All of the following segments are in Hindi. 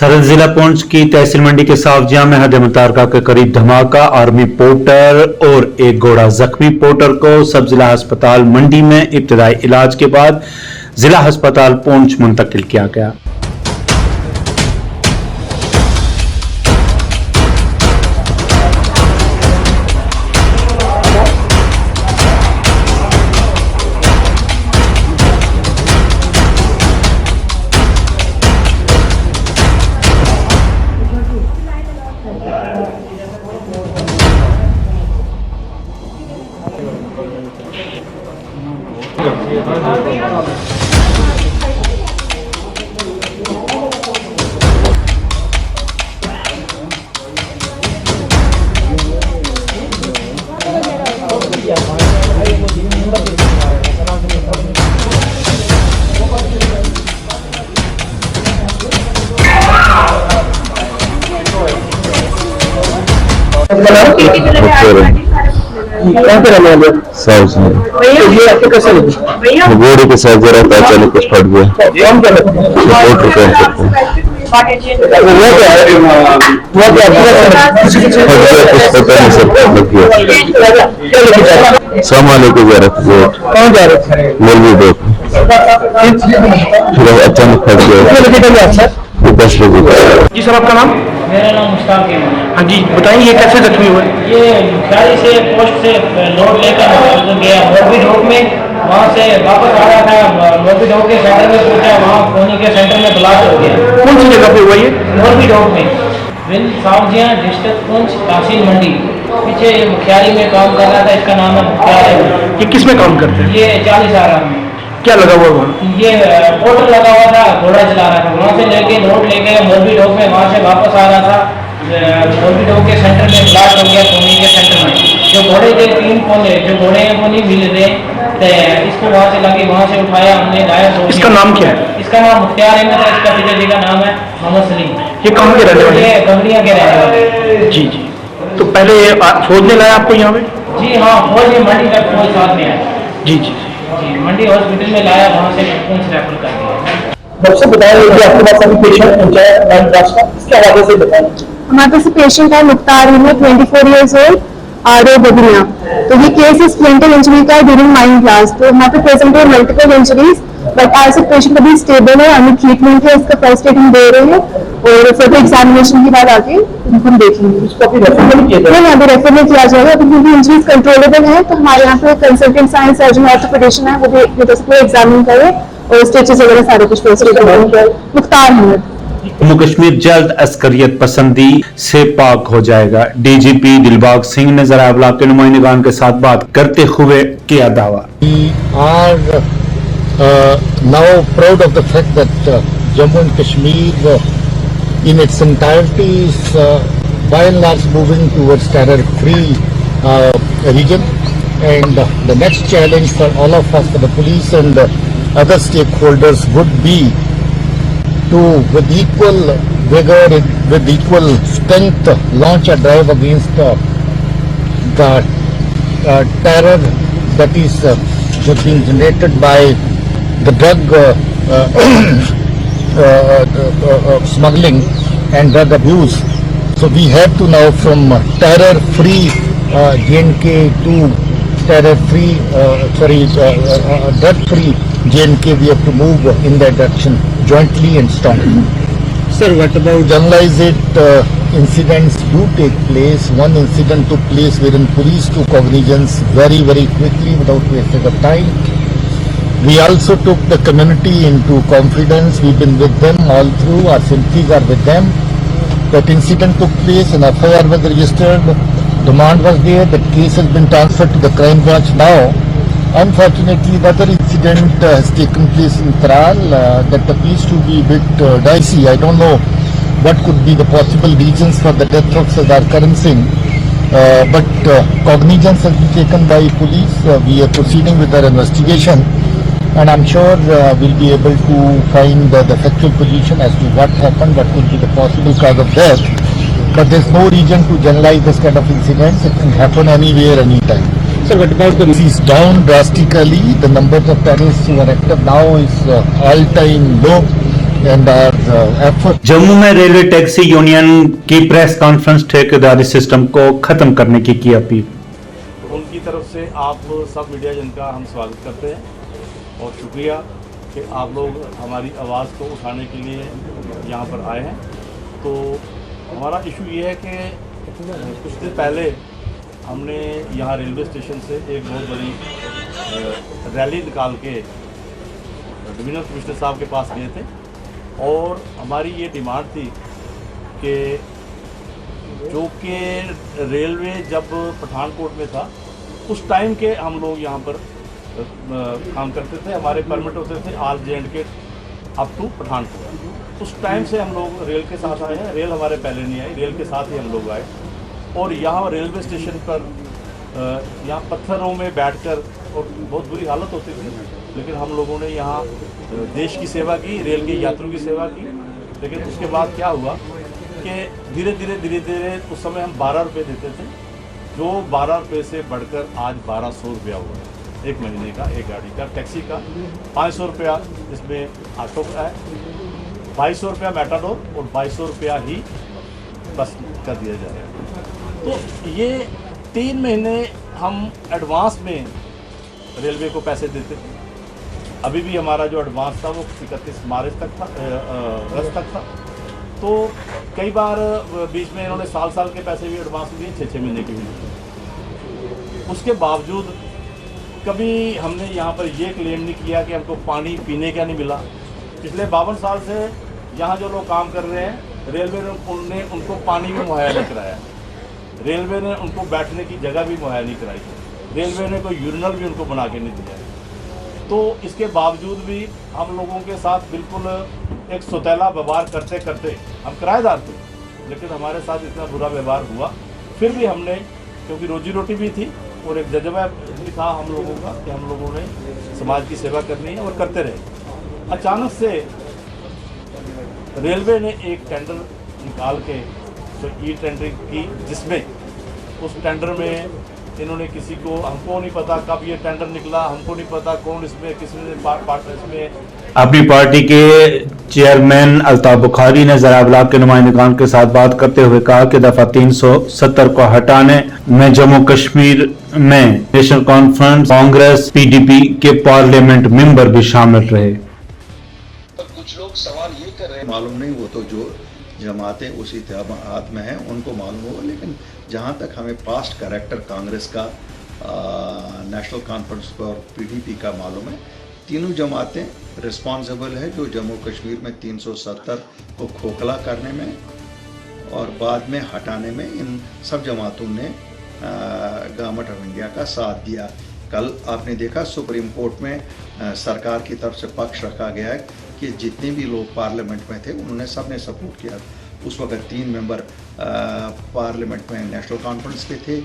सरहद जिला पुंछ की तहसील मंडी के सावजिया में हद मुतारका के करीब धमाका। आर्मी पोर्टर और एक घोड़ा जख्मी। पोर्टर को सब जिला अस्पताल मंडी में इब्तदाई इलाज के बाद जिला अस्पताल पुंछ मुंतकिल किया गया। घोड़े के साथ जरा अचानक कुछ फट गया। सामान लेके जा रहे थे, कौन जा रहे थे? मौलवी दो अचानक फट गया। 10 बजे। जी सर, आपका नाम? मेरा नाम मुश्ताक है। हाँ जी, बताइए ये कैसे जख्मी हुए? ये मुख्यारी से पोस्ट से लोड लेकर गया मोरबी डोक में, वहाँ से वापस आ रहा था। मोरबी डोक के सेंटर में पहुंचा, वहाँ कोनी के सेंटर में ब्लास्ट हो गया। कौन सी जगह पे हुआ ये? मोरबी डोक में, विन सावजिया डिस्ट्रिक्ट पुंछ तहसील मंडी। पीछे ये मुख्यारी में काम कर रहा था, इसका नाम है मुख्यारी। ये किस में काम करते हैं? ये 40 आ रहा है। क्या लगा हुआ वहाँ? ये पोर्टर लगा हुआ था, घोड़ा चला रहा था। वहाँ से लेके लोड लेके मोरबी डोक में, वहाँ से वापस आ रहा था। मोरबी डोक के सेंटर में ब्लास्ट हो गया, कोनी के सेंटर में। जो घोड़े थे 3 कोने, जो घोड़े हैं वो नहीं मिल रहे, तो इसको वहाँ से लगी, वहाँ से उठाया हमने, लाया। इसका नाम क्या है? इसका नाम मुख्तार अहमद है। इसका पिताजी का नाम है मोहम्मद सलीम। ये कहाँ के रहने वाले? ये गंगड़िया के रहने वाले। जी जी। तो पहले फौज ने लाया आपको यहाँ पे? जी हाँ, फौज मंडी तक फौज साथ में आया। जी जी जी, मंडी हॉस्पिटल में लाया, वहाँ से पुंछ रेफर कर दिया। सबसे बताइए कि आपके पास अभी पेशेंट पहुंचा है इसके हवाले से बताएं। हमारे पास पेशेंट है Mukhtar Ahmad, 24 years old, RO Bagnia. तो ये केस स्प्लिंटर इंजरी का है ड्यूरिंग माइंड ब्लास्ट। तो यहाँ पे प्रेजेंट है मल्टीपल इंजरीज, बट आज से पेशेंट अभी स्टेबल है, हमें ट्रीटमेंट है, इसका फर्स्ट एड हम दे रहे हैं और फर्दर एग्जामिनेशन के बाद आगे हम देखेंगे। इसको अभी रेफर नहीं किया जाएगा? नहीं, अभी रेफर नहीं किया जाएगा अभी, क्योंकि इंजरीज कंट्रोलेबल है। तो हमारे यहाँ पे कंसल्टेंट साइंस सर्जन ऑर्थोपेडिशियन है, वो भी एग्जामिन करे और स्टिचेस वगैरह सारे कुछ मुख्तार अहमद। जम्मू कश्मीर जल्द अस्करियत पसंदी से पाक हो जाएगा। डीजीपी दिलबाग सिंह ने जरा अवला के नुमाइंदगान के साथ बात करते हुए किया दावा। Now proud of the fact that Jammu and Kashmir in its entirety is by and large moving towards terror-free region, and the next challenge for all of us, for the police and other stakeholders, would be to, with equal vigor, with equal strength, launch a drive against the terror that is being generated by the drug smuggling and drug abuse. So we have to now, from terror-free J&K to terror-free, drug-free J&K, we have to move in that direction jointly and strongly. Sir, what about journalize it? Incidents do take place. One incident took place wherein police took cognizance very, very quickly without wasting of time. We also took the community into confidence. We've been with them all through. Our sympathies are with them. That incident took place, an FIR was registered, demand was there, that case has been transferred to the crime branch now. Unfortunately, the other incident has taken place in Tral that appears to be a bit dicey. I don't know what could be the possible reasons for the death of Sardar Karan Singh. But cognizance has been taken by police. We are proceeding with our investigation, and I'm sure we'll be able to find the factual position as to what happened, what could be the possible cause of death. But there's no reason to generalize this kind of incidents. It can happen anywhere, anytime. Sir, what about the It's down drastically. The numbers of terrorists who are active now is all-time low. and our effort. Jammu में रेलवे टैक्सी यूनियन की प्रेस कॉन्फ्रेंस ठेकेदारी सिस्टम को खत्म करने की अपील। उनकी तरफ से आप सब मीडिया जन का हम स्वागत करते हैं और शुक्रिया कि आप लोग हमारी आवाज़ को उठाने के लिए यहाँ पर आए हैं। तो हमारा इशू ये है कि कुछ दिन पहले हमने यहाँ रेलवे स्टेशन से एक बहुत बड़ी रैली निकाल के डिवीजनल कमिश्नर साहब के पास गए थे और हमारी ये डिमांड थी कि जो कि रेलवे जब पठानकोट में था उस टाइम के हम लोग यहाँ पर काम करते थे, हमारे परमिट होते थे all J&K up to Pathankot. उस टाइम से हम लोग रेल के साथ आए हैं, रेल हमारे पहले नहीं आई, रेल के साथ ही हम लोग आए और यहाँ रेलवे स्टेशन पर यहाँ पत्थरों में बैठकर और बहुत बुरी हालत होती थी, लेकिन हम लोगों ने यहाँ देश की सेवा की, रेल के यात्रियों की सेवा की। लेकिन उसके बाद क्या हुआ कि धीरे धीरे उस समय हम 12 रुपये देते थे, जो 12 रुपये से बढ़कर आज 1200 रुपया हुआ है एक महीने का, एक गाड़ी का, टैक्सी का 500 रुपया, इसमें ऑटो का है 2200 रुपया मेटाडोर और 2200 रुपया ही बस कर दिया जा रहा है। तो ये 3 महीने हम एडवांस में रेलवे को पैसे देते थे। अभी भी हमारा जो एडवांस था वो 31 मार्च तक था, अगस्त तक था। तो कई बार बीच में इन्होंने साल के पैसे भी एडवांस दिए, 6 महीने के भी। उसके बावजूद कभी हमने यहाँ पर ये क्लेम नहीं किया कि हमको पानी पीने का नहीं मिला। पिछले 52 साल से यहाँ जो लोग काम कर रहे हैं, रेलवे ने उनको पानी भी मुहैया नहीं कराया, रेलवे ने उनको बैठने की जगह भी मुहैया नहीं कराई, रेलवे ने कोई यूरिनल भी उनको बना के नहीं दिया। तो इसके बावजूद भी हम लोगों के साथ बिल्कुल एक सौतेला व्यवहार करते करते, हम किराएदार थे लेकिन हमारे साथ इतना बुरा व्यवहार हुआ, फिर भी हमने, क्योंकि रोजी रोटी भी थी और एक जज्बा भी था हम लोगों का कि हम लोगों ने समाज की सेवा करनी है और करते रहे। अचानक से रेलवे ने एक टेंडर निकाल के तो ई टेंडरिंग की, जिसमें उस टेंडर में इन्होंने किसी को, हमको नहीं पता कब ये टेंडर निकला, हमको नहीं पता कौन इसमें, किसने पार्टनर इसमें। अपनी पार्टी के चेयरमैन अल्ताफ बुखारी ने ज़रा ब्लॉक के नुमाइंदगान के साथ बात करते हुए कहा कि दफा 370 को हटाने में जम्मू कश्मीर में नेशनल कॉन्फ्रेंस, कांग्रेस, PDP के पार्लियामेंट मेंबर भी शामिल रहे। कुछ लोग सवाल ये कर रहे हैं, मालूम नहीं, वो तो जो जमातें उसी इत्तेहाद में हैं उनको मालूम होगा, लेकिन जहाँ तक हमें पास्ट कैरेक्टर कांग्रेस का, नेशनल कॉन्फ्रेंस और PDP का मालूम है, तीनों जमातें रिस्पॉन्सिबल है जो जम्मू कश्मीर में 370 को खोखला करने में और बाद में हटाने में इन सब जमातों ने गवर्नमेंट ऑफ इंडिया का साथ दिया। कल आपने देखा सुप्रीम कोर्ट में सरकार की तरफ से पक्ष रखा गया है कि जितने भी लोग पार्लियामेंट में थे उन्होंने सब ने सपोर्ट किया। उस वक्त 3 मेंबर पार्लियामेंट में नेशनल कॉन्फ्रेंस के थे,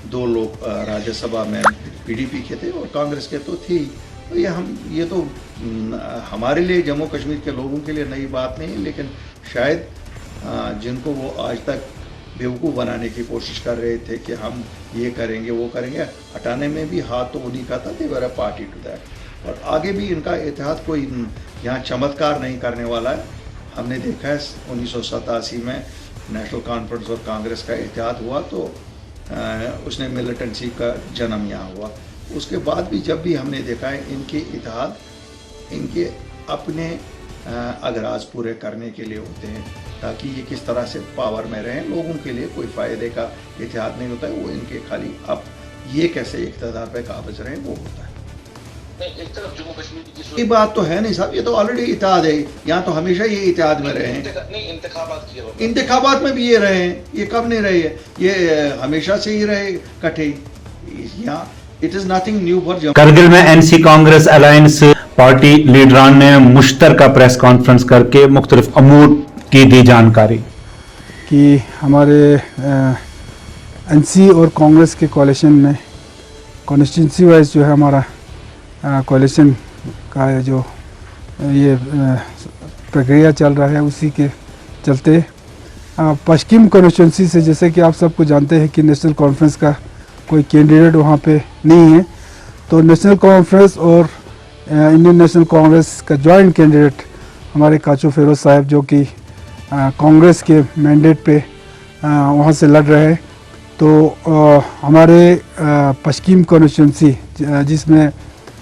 2 लोग राज्यसभा में PDP के थे और कांग्रेस के तो थे। तो ये तो हमारे लिए, जम्मू कश्मीर के लोगों के लिए नई बात नहीं है, लेकिन शायद जिनको वो आज तक बेवकूफ़ बनाने की कोशिश कर रहे थे कि हम ये करेंगे वो करेंगे, हटाने में भी हाथ तो उन्हीं का था, दे वर अ पार्टी टू दैट। और आगे भी इनका इत्तेहाद कोई यहाँ चमत्कार नहीं करने वाला है। हमने देखा है 1987 में नेशनल कॉन्फ्रेंस और कांग्रेस का इत्तेहाद हुआ तो उसने मिलिटेंसी का जन्म यहाँ हुआ। उसके बाद भी जब भी हमने देखा है इनके इत्तेहाद इनके अपने अगराज पूरे करने के लिए होते हैं, ताकि ये किस तरह से पावर में रहें, लोगों के लिए कोई फ़ायदे का इत्तेहाद नहीं होता है। वो इनके खाली अब ये कैसे इक़्तिदार पे काबिज रहें वो होता है। एक तरफ जम्मू कश्मीर की ये बात तो है नहीं साहब, ये तो ऑलरेडी इत्तेहाद है, यहाँ तो हमेशा ये इत्तेहाद में रहे हैं। इंतखाबात में भी ये रहे हैं, ये कब नहीं रहे हैं, ये हमेशा से ही रहे इकट्ठे। यहाँ it is nothing new for Jammu. Kargil में NC कांग्रेस अलायंस पार्टी लीडरान ने मुश्तरका प्रेस कॉन्फ्रेंस करके मुख्तलिफ अमूर की दी जानकारी कि हमारे NC और कांग्रेस के कोalition में कॉन्स्टिट्यूंसी वाइज जो है हमारा कोalition का जो ये प्रक्रिया चल रहा है, उसी के चलते पश्चिम कॉन्स्टिट्यूंसी से, जैसे कि आप सबको जानते हैं कि नेशनल कॉन्फ्रेंस का कोई कैंडिडेट वहाँ पे नहीं है, तो नेशनल कॉन्फ्रेंस और इंडियन नेशनल कांग्रेस का जॉइंट कैंडिडेट हमारे काचू फेरोज साहब जो कि कांग्रेस के मैंडेट पे वहाँ से लड़ रहे हैं। तो हमारे पश्चिम कॉन्स्टिट्यूंसी जिसमें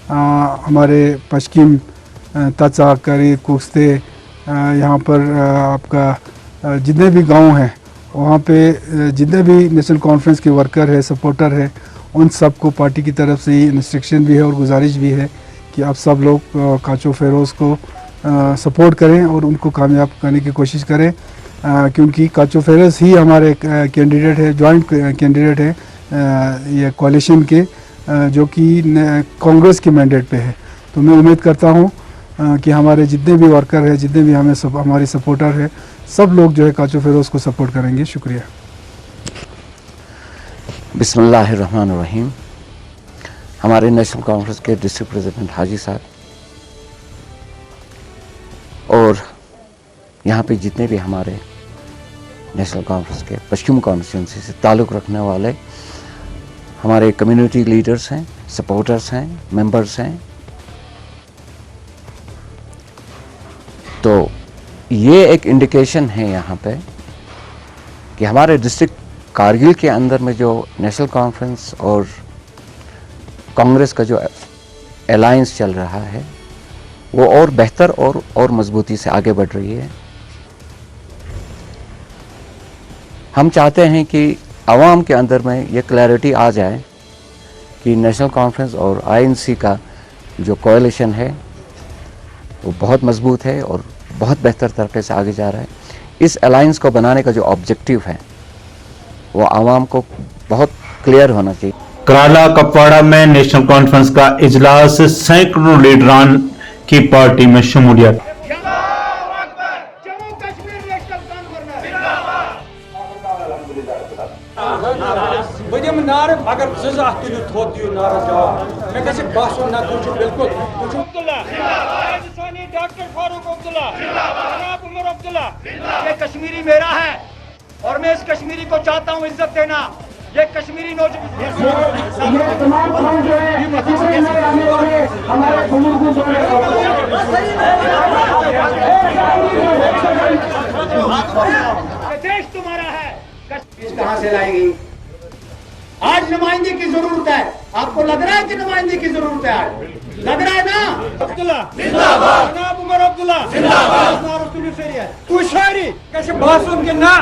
हमारे पश्चिम तचा करी कुश्ते यहाँ पर आपका जितने भी गांव हैं वहाँ पे जितने भी नेशनल कॉन्फ्रेंस के वर्कर है, सपोर्टर है, उन सबको पार्टी की तरफ से ये इंस्ट्रक्शन भी है और गुजारिश भी है कि आप सब लोग काचू फेरोज़ को सपोर्ट करें और उनको कामयाब करने की कोशिश करें, क्योंकि काचू फेरोज़ ही हमारे कैंडिडेट है, जॉइंट कैंडिडेट है ये कोalition के, जो कि कांग्रेस के मैंडेट पे है। तो मैं उम्मीद करता हूँ कि हमारे जितने भी वर्कर हैं, जितने भी हमारे सपोर्टर हैं, सब लोग जो है काचू फेरोज़ को सपोर्ट करेंगे। शुक्रिया। बिस्मिल्लाहिर्रहमानिर्रहीम। हमारे नेशनल कॉन्फ्रेंस के डिस्ट्रिक्ट प्रेसिडेंट हाजी साहब और यहाँ पे जितने भी हमारे नेशनल कॉन्फ्रेंस के पश्चिम कॉन्स्टिट्यूंसी से ताल्लुक़ रखने वाले हमारे कम्युनिटी लीडर्स हैं, सपोर्टर्स हैं, मेंबर्स हैं, तो ये एक इंडिकेशन है यहाँ पे कि हमारे डिस्ट्रिक्ट कारगिल के अंदर में जो नेशनल कॉन्फ्रेंस और कांग्रेस का जो अलायंस चल रहा है वो और बेहतर और मजबूती से आगे बढ़ रही है। हम चाहते हैं कि आवाम के अंदर में ये क्लैरिटी आ जाए कि नेशनल कॉन्फ्रेंस और आईएनसी का जो कोalition है वो बहुत मजबूत है और बहुत बेहतर तरीके से आगे जा रहा है। इस अलायंस को बनाने का जो ऑब्जेक्टिव है वो आवाम को बहुत क्लियर होना चाहिए। कराला कपवाड़ा में नेशनल कॉन्फ्रेंस का इजलास, सैकड़ों लीडरान की पार्टी में शमूलियत। ये कश्मीरी मेरा है और मैं इस कश्मीरी को चाहता हूँ इज्जत देना। ये कश्मीरी देश तुम्हारा है, कहाँ से लाएगी? आज नुमाइंदगी की जरूरत है। आपको लग रहा है कि नुमाइंदगी की जरूरत है? आज लग रहा है ना? अब्दुल्ला जिंदाबाद, जनाब उमर अब्दुल्ला जिंदाबाद। तू शायरी कैसे बात सुन के ना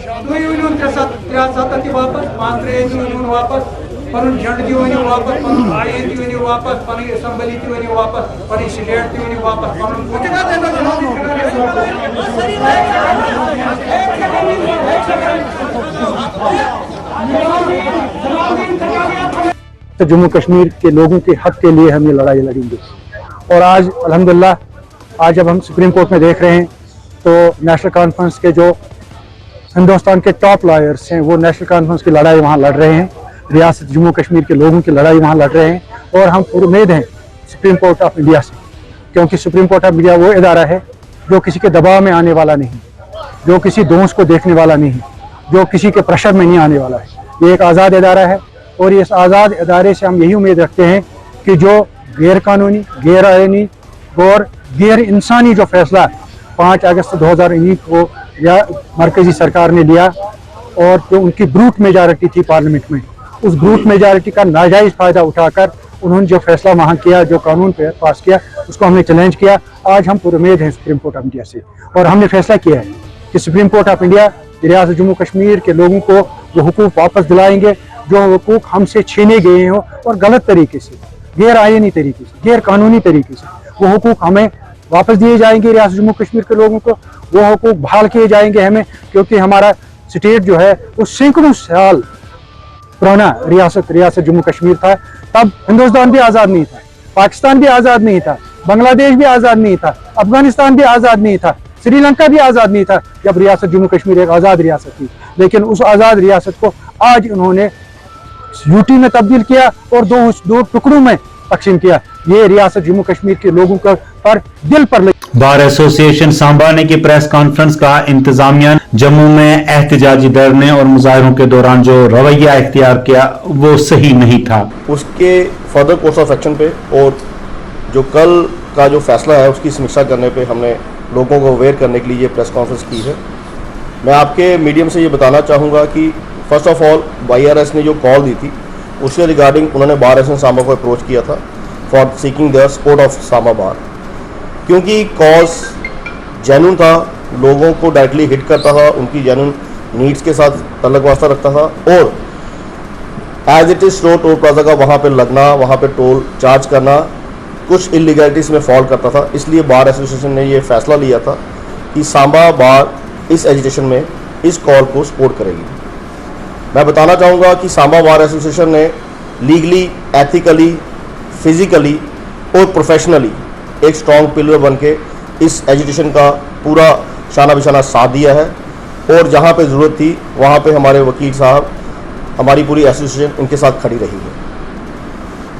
तू यूनियन के साथ त्रियासत वापस मांत्रे यूनियन वापस पन झंड दी वन वापस पन आईएन दी वन वापस पन असेंबली दी वन वापस पन स्टेट दी वन वापस तो जम्मू कश्मीर के लोगों के हक के लिए हम ये लड़ाई लड़ेंगे। और आज अल्हम्दुलिल्लाह आज जब हम सुप्रीम कोर्ट में देख रहे हैं तो नेशनल कॉन्फ्रेंस के जो हिंदुस्तान के टॉप लॉयर्स हैं वो नेशनल कॉन्फ्रेंस की लड़ाई वहाँ लड़ रहे हैं, रियासत जम्मू कश्मीर के लोगों की लड़ाई वहाँ लड़ रहे हैं। और हम पूरी उम्मीद हैं सुप्रीम कोर्ट ऑफ इंडिया से, क्योंकि सुप्रीम कोर्ट ऑफ इंडिया वो इदारा है जो किसी के दबाव में आने वाला नहीं, जो किसी दोस्त को देखने वाला नहीं, जो किसी के प्रेशर में नहीं आने वाला है। ये एक आज़ाद इदारा है और इस आज़ाद इदारे से हम यही उम्मीद रखते हैं कि जो गैर कानूनी, गैर आईनी और गैर इंसानी जो फैसला 5 अगस्त 2019 को या मरकजी सरकार ने लिया और जो उनकी ब्रूट मेजॉरिटी थी पार्लियामेंट में, उस ब्रूट मेजॉरिटी का नाजायज़ फ़ायदा उठाकर उन्होंने जो फैसला वहाँ किया, जो कानून पे पास किया, उसको हमने चैलेंज किया। आज हम पूरी उम्मीद हैं सुप्रीम कोर्ट ऑफ इंडिया से और हमने फैसला किया है कि सुप्रीम कोर्ट ऑफ इंडिया रियासत जम्मू कश्मीर के लोगों को वो हुकूक वापस दिलाएंगे जो हुकूक हमसे छीने गए हों और गलत तरीके से, गैर आईनी तरीके से, गैर कानूनी तरीके से वो हुकूक हमें वापस दिए जाएंगे। रियासत जम्मू कश्मीर के लोगों को वो हुकूक बहाल किए जाएंगे हमें, क्योंकि हमारा स्टेट जो है वो सैकड़ों साल पुराना रियासत जम्मू कश्मीर था। तब हिंदुस्तान भी आज़ाद नहीं था, पाकिस्तान भी आज़ाद नहीं था, बांग्लादेश भी आज़ाद नहीं था, अफगानिस्तान भी आज़ाद नहीं था, श्रीलंका भी आज़ाद नहीं था जब रियासत जम्मू कश्मीर एक आज़ाद रियासत थी। लेकिन उस आज़ाद रियासत को आज उन्होंने यूटी में तब्दील किया और दो टुकड़ों में तकसीम किया। ये रियासत जम्मू कश्मीर के लोगों का पर दिल पर लगी। बार एसोसिएशन सांबा ने की प्रेस कॉन्फ्रेंस का इंतजामिया जम्मू में एहतजाजी धरने और मुजाहरों के दौरान जो रवैया इख्तियार किया वो सही नहीं था। उसके फर्दर कोर्स ऑफ एक्शन पे और जो कल का जो फैसला है उसकी समीक्षा करने पे हमने लोगों को अवेयर करने के लिए ये प्रेस कॉन्फ्रेंस की है। मैं आपके मीडियम से ये बताना चाहूँगा कि फर्स्ट ऑफ ऑल YRS ने जो कॉल दी थी उसके रिगार्डिंग उन्होंने बार एसोसिएशन सांबा को अप्रोच किया था for seeking their support of Samba bar, क्योंकि कॉज जेन्युइन था, लोगों को डायरेक्टली हिट करता था, उनकी जेन्युइन नीड्स के साथ तल्लक वास्ता रखता था और as it is toll plaza का वहाँ पे लगना, वहाँ पे टोल चार्ज करना कुछ इलीगलिटीज में फॉल करता था। इसलिए बार एसोसिएशन ने ये फैसला लिया था कि सांबा बार इस एजिटेशन में इस कॉल को सपोर्ट करेगी। मैं बताना चाहूँगा कि सांबा बार एसोसिएशन ने लीगली, एथिकली, फिजिकली और प्रोफेशनली एक स्ट्रॉन्ग पिलर बन के इस एजिटेशन का पूरा शाना बिशाना साथ दिया है और जहाँ पे ज़रूरत थी वहाँ पे हमारे वकील साहब, हमारी पूरी एसोसिएशन इनके साथ खड़ी रही है।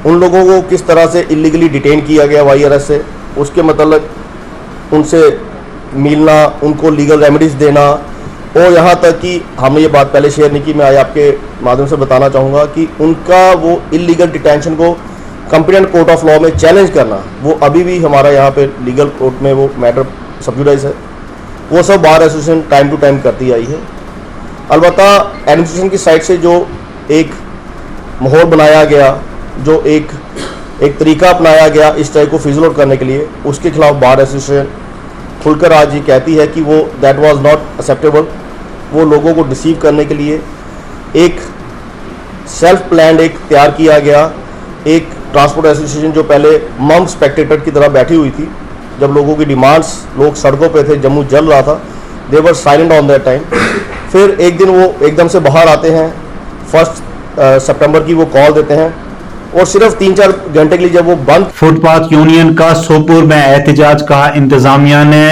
उन लोगों को किस तरह से इलीगली डिटेन किया गया YRS से, उसके मतलब उनसे मिलना, उनको लीगल रेमेडीज़ देना और यहाँ तक कि हमने ये बात पहले शेयर नहीं की, मैं आज आपके माध्यम से बताना चाहूँगा कि उनका वो इलीगल डिटेंशन को कॉम्पिटेंट कोर्ट ऑफ लॉ में चैलेंज करना, वो अभी भी हमारा यहाँ पे लीगल कोर्ट में वो मैटर सबजुडाइज है। वो सब bar association time to time करती आई है। अलबत्ता एडमिनिस्ट्रेशन की साइड से जो एक माहौल बनाया गया, जो एक तरीका अपनाया गया इस टाइप को फिजल आउट करने के लिए, उसके खिलाफ बार एसोसिएशन खुलकर आज ये कहती है कि वो दैट वाज नॉट एक्सेप्टेबल। वो लोगों को डिसीव करने के लिए एक सेल्फ प्लान एक तैयार किया गया, एक ट्रांसपोर्ट एसोसिएशन जो पहले मम स्पेक्टेटर की तरह बैठी हुई थी, जब लोगों की डिमांड्स, लोग सड़कों पे थे, जम्मू जल रहा था, दे वर साइलेंट ऑन दैट टाइम। फिर एक दिन वो एकदम से बाहर आते हैं, 1 सितंबर की वो कॉल देते हैं और सिर्फ 3-4 घंटे के लिए जब वो बंद। फुटपाथ यूनियन का सोपुर में एहतजाज, कहा इंतजामिया ने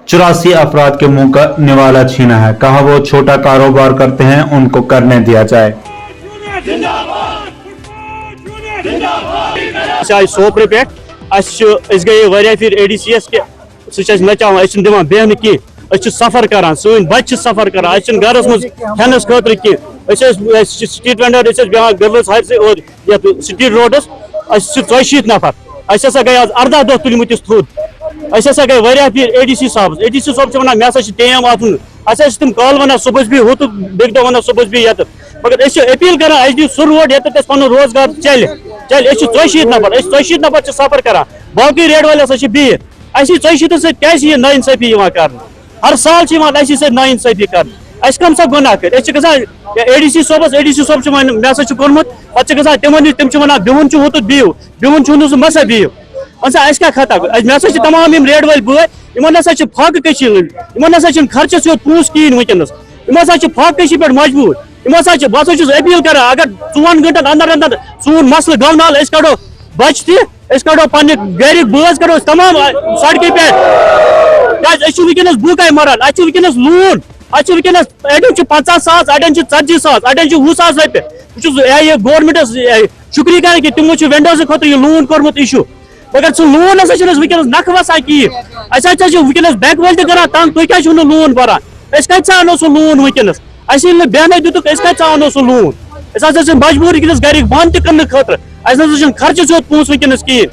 84 अफराद के मुंह का निवाला छीना है, कहा वो छोटा कारोबार करते हैं उनको करने दिया जाए। सोपुर पे गए वारिया फिर ADCS के सह नचान दिवान बेहन कह सफर करान, सन बच्चे सफर करान, गरस मज हेनस खतर कह स्ट्रीट वेंडर बेहान गर्ल्स हायर से और स्ट्रीट रोडस 40 नफर असा गई आज 18 दह तुलमत थोद असा गई वारिया फिर ADC साहब वन मे टेम आतुन तम कल वन सुबह भी हुत बेक दह वन सुबह भी ये मगर अपील कर दी सह रोड ये पन रोजगार चल 40 नफर 40 नफर सफर करान, बाकी रेड वाले हसा बिहित 40 सह नाइंसाफी कर, हर साल नाइंसाफी कर, कम सा गुनाह कर ADC सोबस मे कोर्मुत पे तम वन बिहुन हुत बिहुन सह मसा बिहु क्या खता मे तमाम रेड वाले बॉय इन फाक इन खर्च योत पूस कहें वनकस इन फाक पे मजबूर बह अपील कर अगर 4 घंटन अंदर अंदर सोन मसल गवनाल कड़ो बच तड़ो पे गर बज करो तमाम सड़क पे वनकस बुकाय मरान वनकस लून वनकस अड़न 50,000 अड़न 40,000 अड़न 20,000 रुपये गवर्नमेंट शुक्रिया कर कि तमो विंडोज खुद लून कोर्मुत इशू, मगर सह लून वनकस नख वसान कहें वनकस बैंक वाले कर तंग तुम क्या लून भरान कत अनो सह लून वनकस बेहन दुक कत अनो सह लून मजबूर वनकस गर बंद कर खर्च योत पूस वनकस कहें।